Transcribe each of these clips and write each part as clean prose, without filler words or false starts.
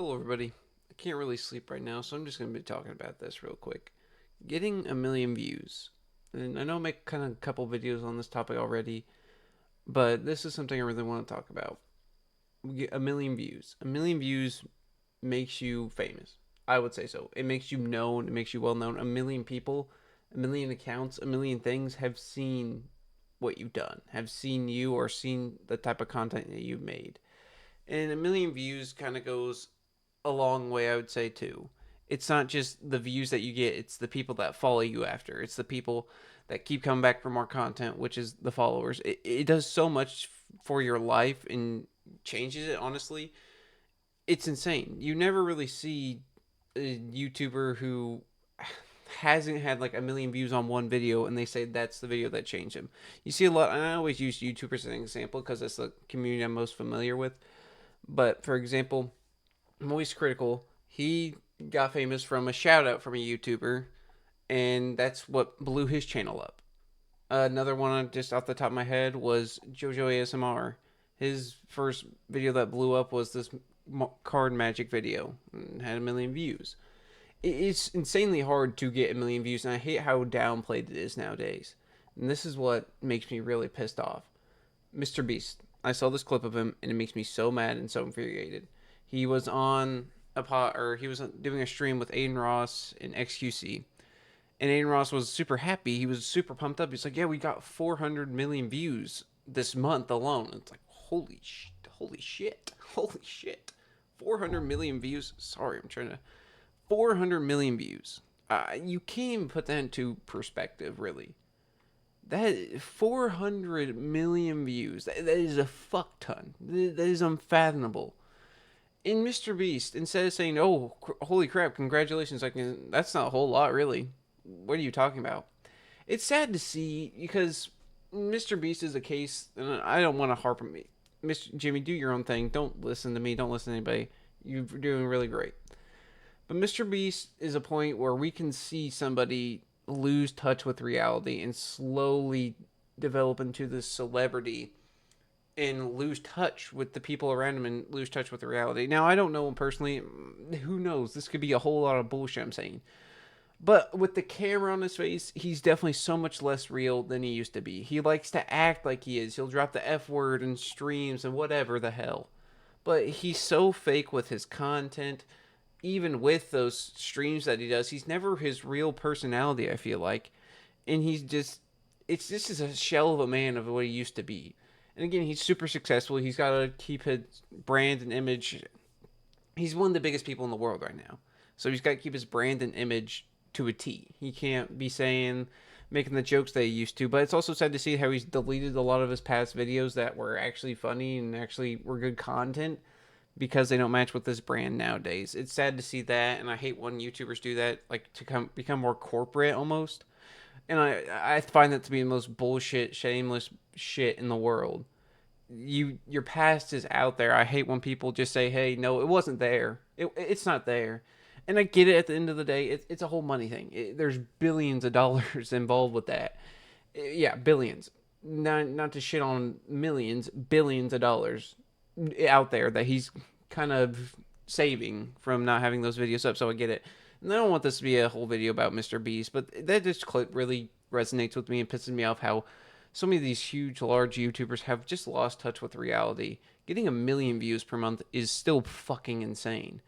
Hello, everybody. I can't really sleep right now, so I'm just going to be talking about this real quick. Getting a million views. And I know I make kind of a couple videos on this topic already, but this is something I really want to talk about. We get a million views. A million views makes you famous. I would say so. It makes you known, it makes you well known. A million people, a million accounts, a million things have seen what you've done, have seen you or seen the type of content that you've made. And a million views kind of goes a long way, I would say, too. It's not just the views that you get, it's the people that follow you after. It's the people that keep coming back for more content, which is the followers. It does so much for your life and changes it, honestly. It's insane. You never really see a YouTuber who hasn't had like a million views on one video and they say that's the video that changed him. You see a lot, and I always use YouTubers as an example because that's the community I'm most familiar with. But for example, Moist Critical, he got famous from a shout out from a YouTuber, and that's what blew his channel up. Another one just off the top of my head was JoJo ASMR. His first video that blew up was this card magic video and had a million views. It's insanely hard to get a million views, and I hate how downplayed it is nowadays. And this is what makes me really pissed off. MrBeast. I saw this clip of him, and it makes me so mad and so infuriated. He was on he was doing a stream with Aiden Ross and XQC, and Aiden Ross was super happy. He was super pumped up. He's like, "Yeah, we got 400 million views this month alone." And it's like, holy shit, holy shit, 400 million views. Sorry, I'm trying to 400 million views. You can't even put that into perspective, really. That 400 million views. That is a fuck ton. That is unfathomable. In MrBeast, instead of saying, "Oh, holy crap, congratulations," like that's not a whole lot, really. What are you talking about? It's sad to see because MrBeast is a case, and I don't want to harp on me. Mr. Jimmy, do your own thing. Don't listen to me. Don't listen to anybody. You're doing really great. But MrBeast is a point where we can see somebody lose touch with reality and slowly develop into this celebrity and lose touch with the people around him and lose touch with the reality. Now, I don't know him personally. Who knows? This could be a whole lot of bullshit I'm saying. But with the camera on his face, he's definitely so much less real than he used to be. He likes to act like he is. He'll drop the F word in streams and whatever the hell. But he's so fake with his content. Even with those streams that he does, he's never his real personality, I feel like. And he's just, it's just a shell of a man of what he used to be. And again, he's super successful. He's got to keep his brand and image. He's one of the biggest people in the world right now. So he's got to keep his brand and image to a T. He can't be making the jokes that he used to. But it's also sad to see how he's deleted a lot of his past videos that were actually funny and actually were good content because they don't match with this brand nowadays. It's sad to see that, and I hate when YouTubers do that, like to become more corporate almost. And I find that to be the most bullshit, shameless shit in the world. Your past is out there. I hate when people just say, "Hey, no, it wasn't there. It's not there." And I get it. At the end of the day, it's a whole money thing. There's billions of dollars involved with that. Yeah, billions. Not to shit on millions, billions of dollars out there that he's kind of saving from not having those videos up. So I get it. And I don't want this to be a whole video about MrBeast, but that just clip really resonates with me and pisses me off how so many of these huge, large YouTubers have just lost touch with reality. Getting a million views per month is still fucking insane.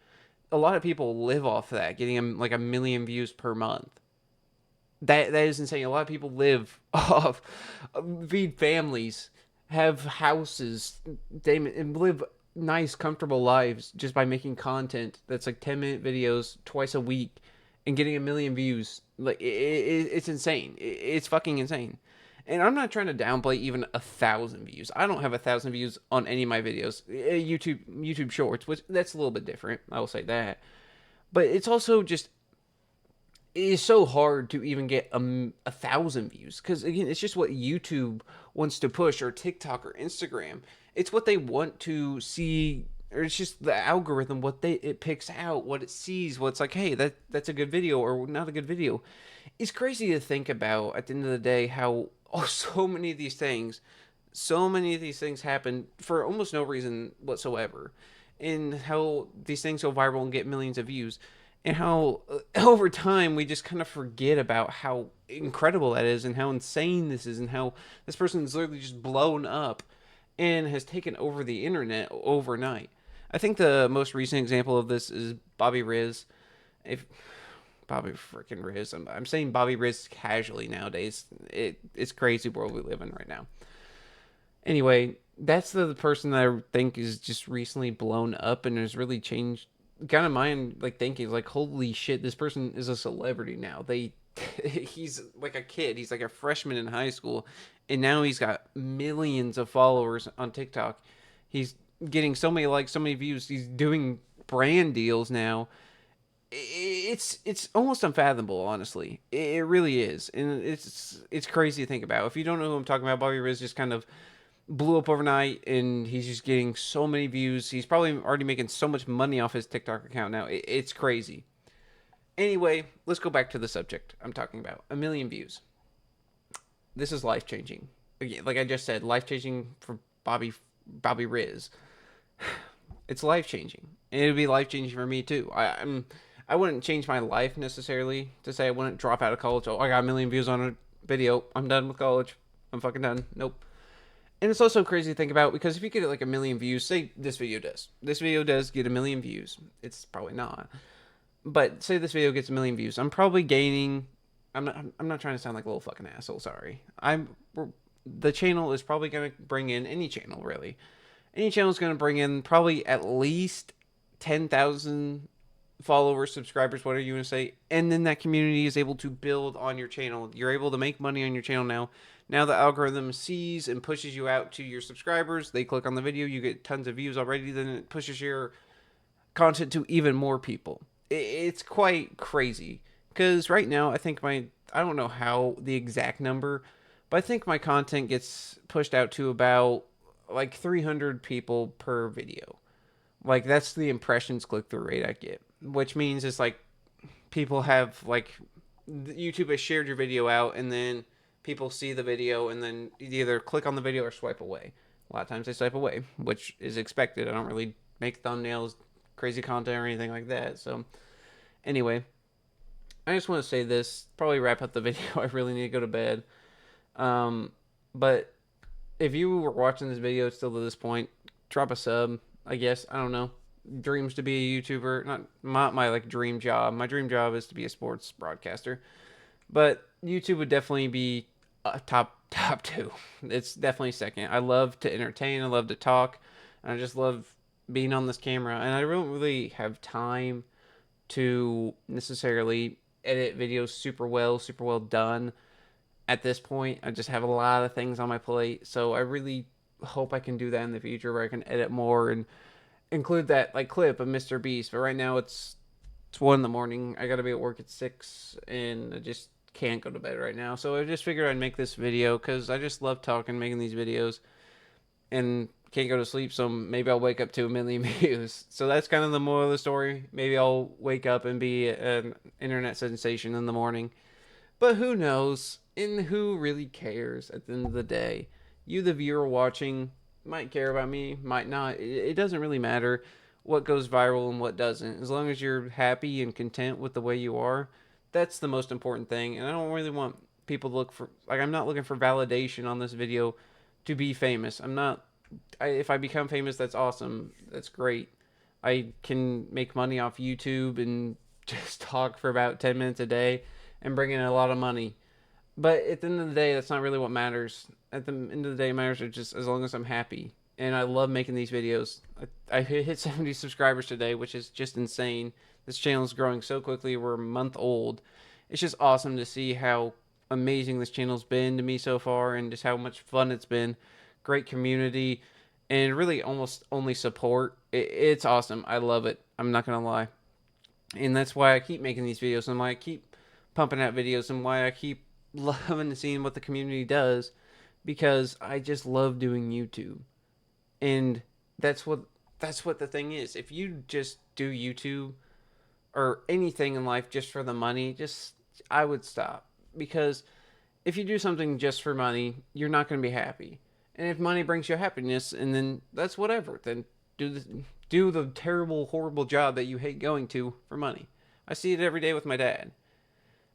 A lot of people live off that, getting like a million views per month. That is insane. A lot of people live off, feed families, have houses, they live nice, comfortable lives just by making content that's like 10-minute videos twice a week and getting a million views. Like it's insane. It's fucking insane. And I'm not trying to downplay even 1,000 views. I don't have 1,000 views on any of my videos. YouTube Shorts, which that's a little bit different. I will say that. But it's also just it is so hard to even get 1,000 views because again, it's just what YouTube wants to push, or TikTok or Instagram. It's what they want to see, or it's just the algorithm what it picks out, what it sees, what's like, hey, that's a good video or not a good video. It's crazy to think about at the end of the day how so many of these things happen for almost no reason whatsoever. and how these things go viral and get millions of views, and how over time we just kind of forget about how incredible that is and how insane this is and how this person is literally just blown up and has taken over the internet overnight. I think the most recent example of this is Bobby Riz. If Bobby freaking Riz, I'm saying Bobby Riz casually nowadays. It's crazy world we live in right now. Anyway, that's the person that I think is just recently blown up and has really changed kind of mind like thinking like holy shit, this person is a celebrity now. He's like a kid. He's like a freshman in high school and now he's got millions of followers on TikTok. He's getting so many likes, so many views. He's doing brand deals now. It's almost unfathomable, honestly. It really is, and it's crazy to think about. If you don't know who I'm talking about, Bobby Riz just kind of blew up overnight, and he's just getting so many views. He's probably already making so much money off his TikTok account now. It's crazy. Anyway, let's go back to the subject I'm talking about. 1 million views. This is life changing. Like I just said, life changing for Bobby Riz. It's life changing. And it would be life changing for me too. I wouldn't change my life necessarily to say I wouldn't drop out of college. Oh, I got 1 million views on a video. I'm done with college. I'm fucking done. Nope. And it's also crazy to think about because if you get like 1 million views, say this video does get 1 million views. It's probably not, but say this video gets 1 million views, I'm probably gaining. I'm not trying to sound like a little fucking asshole. Sorry. The channel is probably gonna bring in any channel really. Any channel is gonna bring in probably at least 10,000 followers, subscribers, whatever you want to say, and then that community is able to build on your channel. You're able to make money on your channel now. Now the algorithm sees and pushes you out to your subscribers. They click on the video, you get tons of views already, then it pushes your content to even more people. It's quite crazy because right now I don't know how the exact number, but I think my content gets pushed out to about like 300 people per video. Like that's the impressions click through rate I get, which means it's like people have like YouTube has shared your video out and then people see the video and then either click on the video or swipe away. A lot of times they swipe away, which is expected. I don't really make thumbnails, crazy content or anything like that. So anyway, I just want to say this, probably wrap up the video. I really need to go to bed. But if you were watching this video still to this point, drop a sub. I guess I don't know. Dreams to be a YouTuber, not my like dream job. My dream job is to be a sports broadcaster, but YouTube would definitely be top two. It's definitely second. I love to entertain. I love to talk. And I just love being on this camera. And I don't really have time to necessarily edit videos super well done at this point. I just have a lot of things on my plate, so I really hope I can do that in the future where I can edit more and include that like clip of MrBeast. But right now it's 1 in the morning. I gotta be at work at 6, and I just can't go to bed right now. So I just figured I'd make this video because I just love talking, making these videos, and can't go to sleep. So maybe I'll wake up to 1 million views. So that's kind of the moral of the story. Maybe I'll wake up and be an internet sensation in the morning. But who knows? And who really cares at the end of the day? You, the viewer watching, might care about me, might not. It doesn't really matter what goes viral and what doesn't. As long as you're happy and content with the way you are, that's the most important thing. And I don't really want people to look for, like, I'm not looking for validation on this video to be famous. If I become famous, that's awesome. That's great. I can make money off YouTube and just talk for about 10 minutes a day and bring in a lot of money. But at the end of the day, that's not really what matters. At the end of the day, it matters just as long as I'm happy. And I love making these videos. I hit 70 subscribers today, which is just insane. This channel is growing so quickly. We're a month old. It's just awesome to see how amazing this channel's been to me so far and just how much fun it's been. Great community and really almost only support. It's awesome. I love it. I'm not going to lie. And that's why I keep making these videos and why I keep pumping out videos and why I keep loving and seeing what the community does, because I just love doing YouTube. And that's what the thing is. If you just do YouTube or anything in life just for the money, I would stop. Because if you do something just for money, you're not going to be happy. And if money brings you happiness, and then that's whatever. Then do the terrible, horrible job that you hate going to for money. I see it every day with my dad.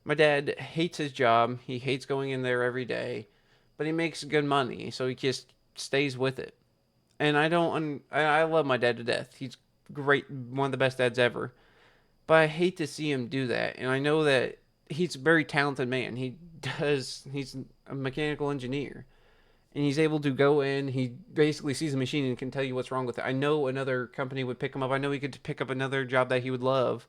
My dad hates his job. He hates going in there every day, but he makes good money, so he just stays with it. And I don't. I love my dad to death. He's great, one of the best dads ever. But I hate to see him do that. And I know that he's a very talented man. He's a mechanical engineer. And he's able to go in. He basically sees a machine and can tell you what's wrong with it. I know another company would pick him up. I know he could pick up another job that he would love.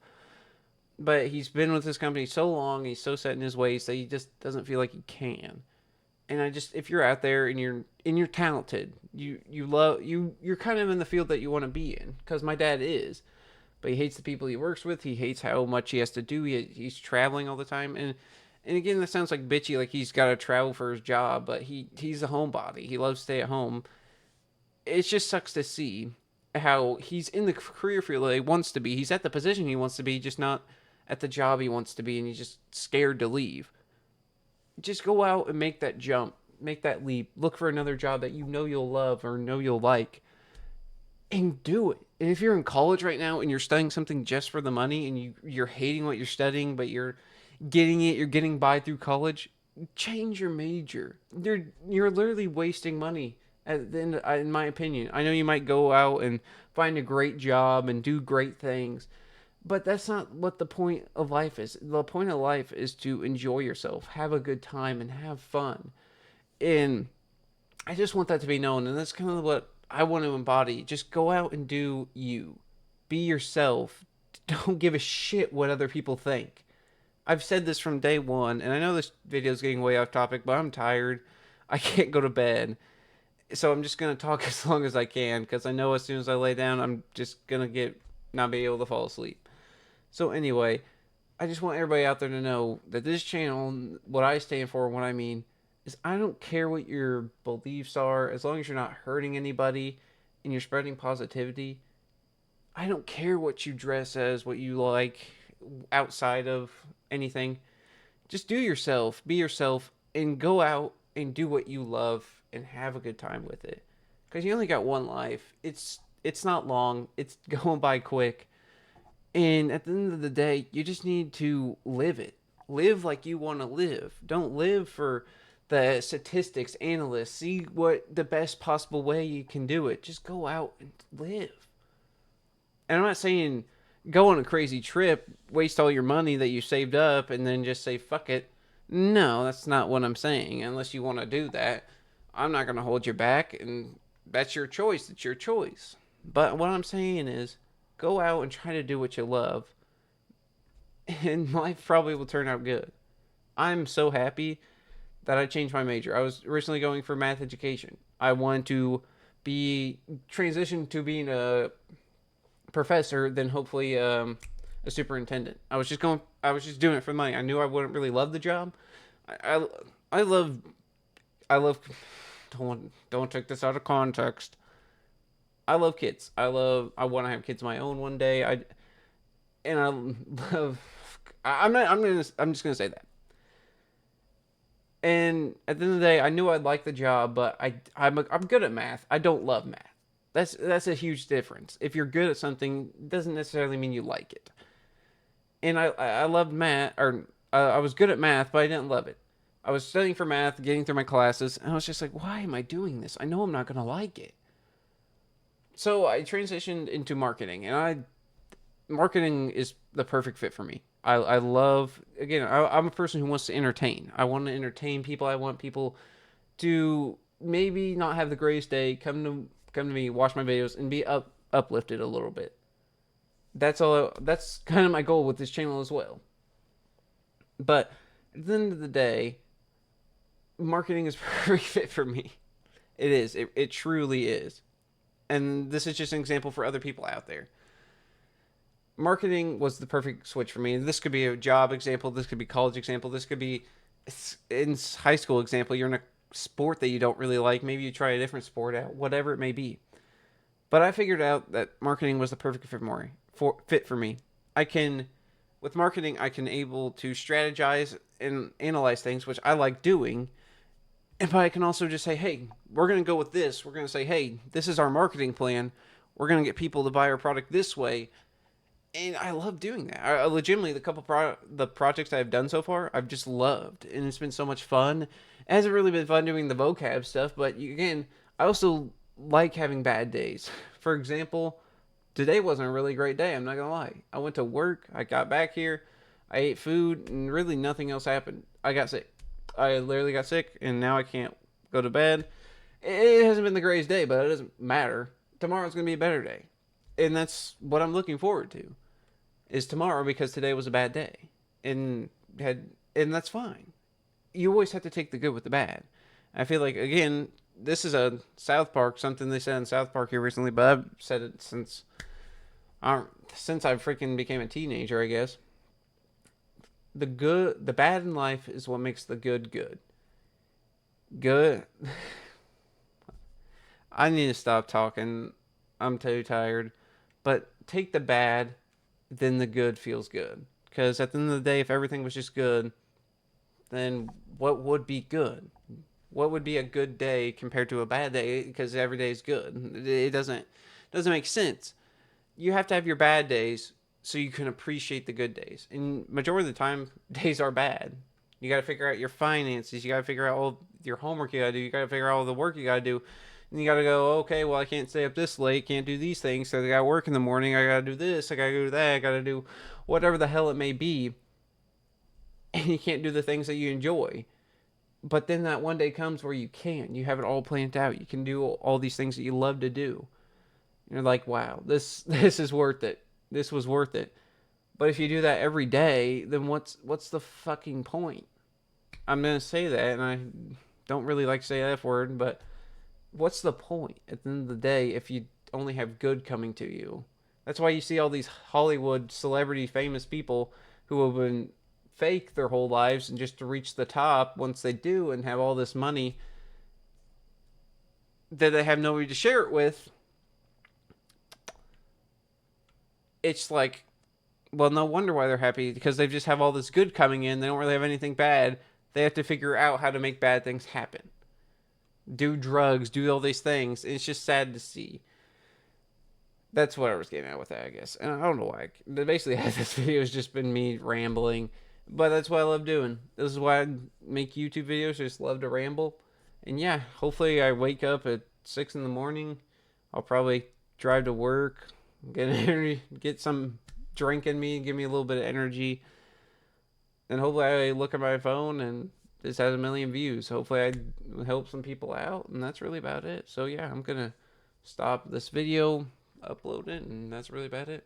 But he's been with this company so long. He's so set in his ways that he just doesn't feel like he can. And I just, if you're out there and you're talented, you love you're kind of in the field that you want to be in. Because my dad is, but he hates the people he works with. He hates how much he has to do. He's traveling all the time, and again, that sounds like bitchy, like he's got to travel for his job. But he's a homebody. He loves to stay at home. It just sucks to see how he's in the career field that he wants to be. He's at the position he wants to be, just not at the job he wants to be, and he's just scared to leave. Just go out and make that jump, make that leap. Look for another job that you know you'll love or know you'll like, and do it. And if you're in college right now and you're studying something just for the money and you're hating what you're studying, but you're getting by through college, change your major. You're literally wasting money at the end, in my opinion. I know you might go out and find a great job and do great things, but that's not what the point of life is. The point of life is to enjoy yourself, have a good time, and have fun. And I just want that to be known, and that's kind of what I want to embody. Just go out and do you. Be yourself. Don't give a shit what other people think. I've said this from day one, and I know this video is getting way off topic, but I'm tired. I can't go to bed. So I'm just going to talk as long as I can, because I know as soon as I lay down, I'm just going to not be able to fall asleep. So anyway, I just want everybody out there to know that this channel, what I stand for, what I mean, is I don't care what your beliefs are, as long as you're not hurting anybody and you're spreading positivity. I don't care what you dress as, what you like outside of anything. Just do yourself, be yourself, and go out and do what you love and have a good time with it. Because you only got one life. It's not long. It's going by quick. And at the end of the day, you just need to live it. Live like you want to live. Don't live for the statistics, analysts. See what the best possible way you can do it. Just go out and live. And I'm not saying go on a crazy trip, waste all your money that you saved up, and then just say, fuck it. No, that's not what I'm saying. Unless you want to do that, I'm not going to hold you back. And that's your choice. It's your choice. But what I'm saying is, go out and try to do what you love, and life probably will turn out good. I'm so happy that I changed my major. I was originally going for math education. I wanted to be transition to being a professor, then hopefully a superintendent. I was just doing it for the money. I knew I wouldn't really love the job. I, I love I love. Don't take this out of context. I love kids. I want to have kids of my own one day. And I love. I'm not. I'm gonna. I'm just gonna say that. And at the end of the day, I knew I'd like the job, but I'm good at math. I don't love math. That's a huge difference. If you're good at something, it doesn't necessarily mean you like it. And I loved math, or I was good at math, but I didn't love it. I was studying for math, getting through my classes, and I was just like, why am I doing this? I know I'm not gonna like it. So I transitioned into marketing, and marketing is the perfect fit for me. I love, again, I'm a person who wants to entertain. I want to entertain people. I want people to maybe not have the greatest day, come to me, watch my videos, and be uplifted a little bit. That's all. That's kind of my goal with this channel as well. But at the end of the day, marketing is perfect fit for me. It is. It truly is. And this is just an example for other people out there. Marketing was the perfect switch for me. This could be a job example. This could be college example. This could be in high school example. You're in a sport that you don't really like. Maybe you try a different sport out, whatever it may be. But I figured out that marketing was the perfect fit for me. With marketing, I can able to strategize and analyze things, which I like doing. But I can also just say, hey, we're going to go with this. We're going to say, hey, this is our marketing plan. We're going to get people to buy our product this way. And I love doing that. I legitimately, the projects I've done so far, I've just loved, and it's been so much fun. It hasn't really been fun doing the vocab stuff, but again, I also like having bad days. For example, today wasn't a really great day. I'm not gonna lie. I went to work. I got back here. I ate food, and really nothing else happened. I got sick. I literally got sick, and now I can't go to bed. It hasn't been the greatest day, but it doesn't matter. Tomorrow's gonna be a better day, and that's what I'm looking forward to. Is tomorrow, because today was a bad day, and and that's fine. You always have to take the good with the bad. I feel like, again, this is a South Park, something they said in South Park here recently, but I've said it since I freaking became a teenager, I guess. The bad in life is what makes the good good. Good. I need to stop talking. I'm too tired. But take the bad, then the good feels good. Because at the end of the day, if everything was just good, then what would be good? What would be a good day compared to a bad day? Because every day is good. It doesn't make sense. You have to have your bad days so you can appreciate the good days. And majority of the time, days are bad. You got to figure out your finances. You got to figure out all your homework you got to do. You got to figure out all the work you got to do. And you got to go, okay, well, I can't stay up this late. Can't do these things. So I got to work in the morning. I got to do this. I got to do that. I got to do whatever the hell it may be. And you can't do the things that you enjoy. But then that one day comes where you can. You have it all planned out. You can do all these things that you love to do. You're like, wow, this is worth it. This was worth it. But if you do that every day, then what's the fucking point? I'm gonna say that, and I don't really like to say that word, but what's the point at the end of the day if you only have good coming to you? That's why you see all these Hollywood celebrity famous people who have been fake their whole lives, and just to reach the top once they do and have all this money that they have nobody to share it with. It's like, well, no wonder why they're happy, because they just have all this good coming in. They don't really have anything bad. They have to figure out how to make bad things happen. Do drugs, do all these things. It's just sad to see. That's what I was getting at with that, I guess. And I don't know why. Basically, this video has just been me rambling. But that's what I love doing. This is why I make YouTube videos. I just love to ramble. And yeah, hopefully I wake up at 6 in the morning. I'll probably drive to work, get some drink in me, give me a little bit of energy. And hopefully I look at my phone and this has 1,000,000 views. Hopefully I help some people out. And that's really about it. So yeah, I'm going to stop this video, upload it, and that's really about it.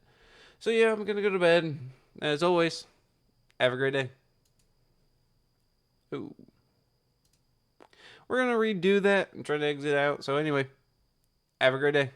So yeah, I'm going to go to bed. As always, have a great day. Ooh. We're going to redo that and try to exit out. So anyway, have a great day.